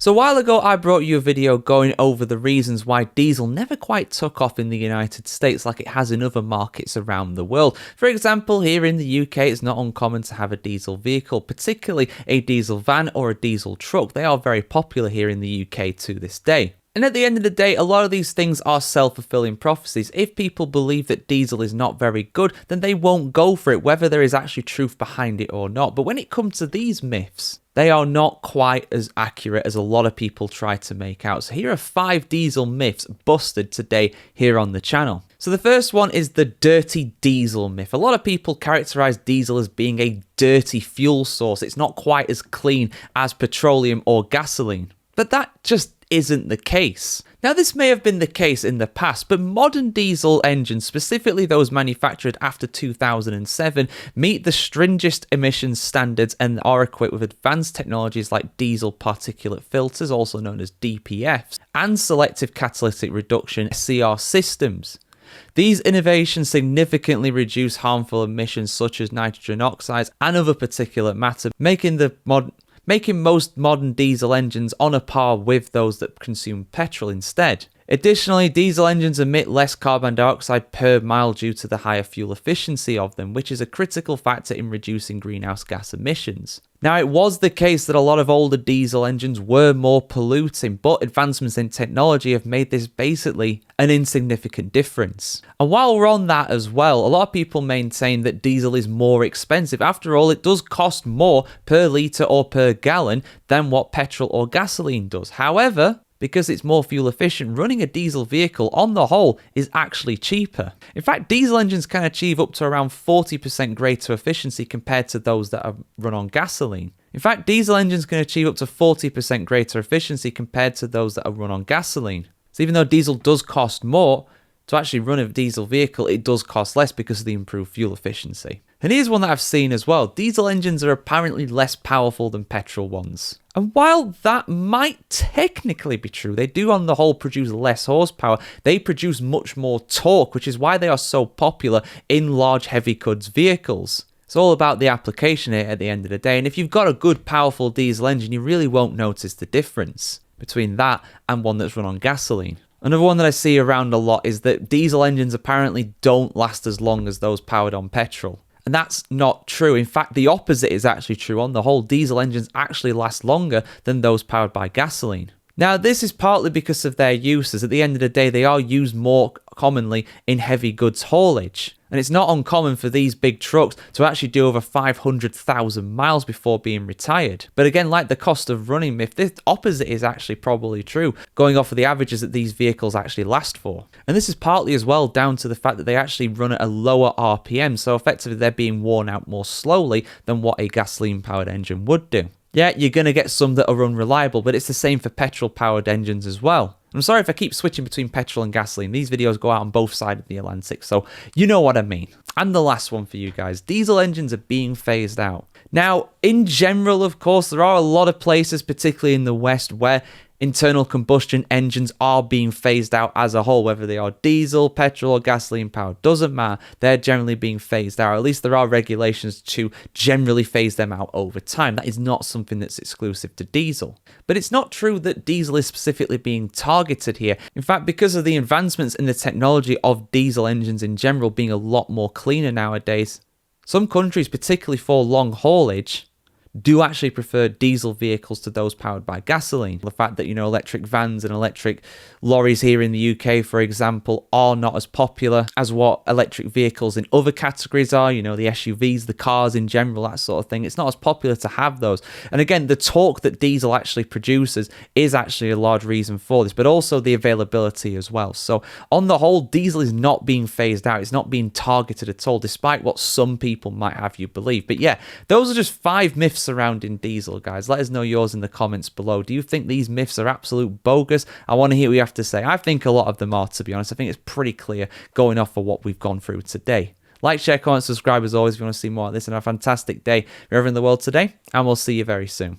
So a while ago, I brought you a video going over the reasons why diesel never quite took off in the United States like it has in other markets around the world. For example, here in the UK, it's not uncommon to have a diesel vehicle, particularly a diesel van or a diesel truck. They are very popular here in the UK to this day. And at the end of the day, a lot of these things are self-fulfilling prophecies. If people believe that diesel is not very good, then they won't go for it, whether there is actually truth behind it or not. But when it comes to these myths, they are not quite as accurate as a lot of people try to make out. So here are 5 diesel myths busted today here on the channel. So the first one is the dirty diesel myth. A lot of people characterize diesel as being a dirty fuel source. It's not quite as clean as petroleum or gasoline. But that just isn't the case. Now, this may have been the case in the past, but modern diesel engines, specifically those manufactured after 2007, meet the stringent emissions standards and are equipped with advanced technologies like diesel particulate filters, also known as DPFs, and selective catalytic reduction (SCR) systems. These innovations significantly reduce harmful emissions such as nitrogen oxides and other particulate matter, making most modern diesel engines on a par with those that consume petrol instead. Additionally, diesel engines emit less carbon dioxide per mile due to the higher fuel efficiency of them, which is a critical factor in reducing greenhouse gas emissions. Now, it was the case that a lot of older diesel engines were more polluting, but advancements in technology have made this basically an insignificant difference. And while we're on that as well, a lot of people maintain that diesel is more expensive. After all, it does cost more per litre or per gallon than what petrol or gasoline does. However, because it's more fuel efficient, running a diesel vehicle on the whole is actually cheaper. In fact, diesel engines can achieve up to around 40% greater efficiency compared to those that are run on gasoline. In fact, diesel engines can achieve up to 40% greater efficiency compared to those that are run on gasoline. So even though diesel does cost more, to actually run a diesel vehicle, it does cost less because of the improved fuel efficiency. And here's one that I've seen as well. Diesel engines are apparently less powerful than petrol ones. And while that might technically be true, they do on the whole produce less horsepower. They produce much more torque, which is why they are so popular in large heavy goods vehicles. It's all about the application here at the end of the day. And if you've got a good powerful diesel engine, you really won't notice the difference between that and one that's run on gasoline. Another one that I see around a lot is that diesel engines apparently don't last as long as those powered on petrol. And that's not true. In fact, the opposite is actually true. On the whole, diesel engines actually last longer than those powered by gasoline. Now, this is partly because of their uses. At the end of the day, they are used more commonly in heavy goods haulage. And it's not uncommon for these big trucks to actually do over 500,000 miles before being retired. But again, like the cost of running myth, the opposite is actually probably true, going off of the averages that these vehicles actually last for. And this is partly as well down to the fact that they actually run at a lower RPM, so effectively they're being worn out more slowly than what a gasoline-powered engine would do. Yeah, you're going to get some that are unreliable, but it's the same for petrol-powered engines as well. I'm sorry if I keep switching between petrol and gasoline. These videos go out on both sides of the Atlantic, so you know what I mean. And the last one for you guys, diesel engines are being phased out. Now, in general, of course, there are a lot of places, particularly in the West, where internal combustion engines are being phased out as a whole, whether they are diesel, petrol, or gasoline powered. Doesn't matter. They're generally being phased out. At least there are regulations to generally phase them out over time. That is not something that's exclusive to diesel. But it's not true that diesel is specifically being targeted here. In fact, because of the advancements in the technology of diesel engines in general being a lot more cleaner nowadays, some countries, particularly for long haulage, do actually prefer diesel vehicles to those powered by gasoline. The fact that, electric vans and electric lorries here in the UK, for example, are not as popular as what electric vehicles in other categories are, the SUVs, the cars in general, that sort of thing. It's not as popular to have those. And again, the torque that diesel actually produces is actually a large reason for this, but also the availability as well. So on the whole, diesel is not being phased out. It's not being targeted at all, despite what some people might have you believe. But yeah, those are just 5 myths surrounding diesel, guys. Let us know yours in the comments below. Do you think these myths are absolute bogus? I want to hear what you have to say. I think a lot of them are, to be honest. I think it's pretty clear going off of what we've gone through today. Like, share, comment, subscribe as always if you want to see more of this, and have a fantastic day wherever in the world today, and we'll see you very soon.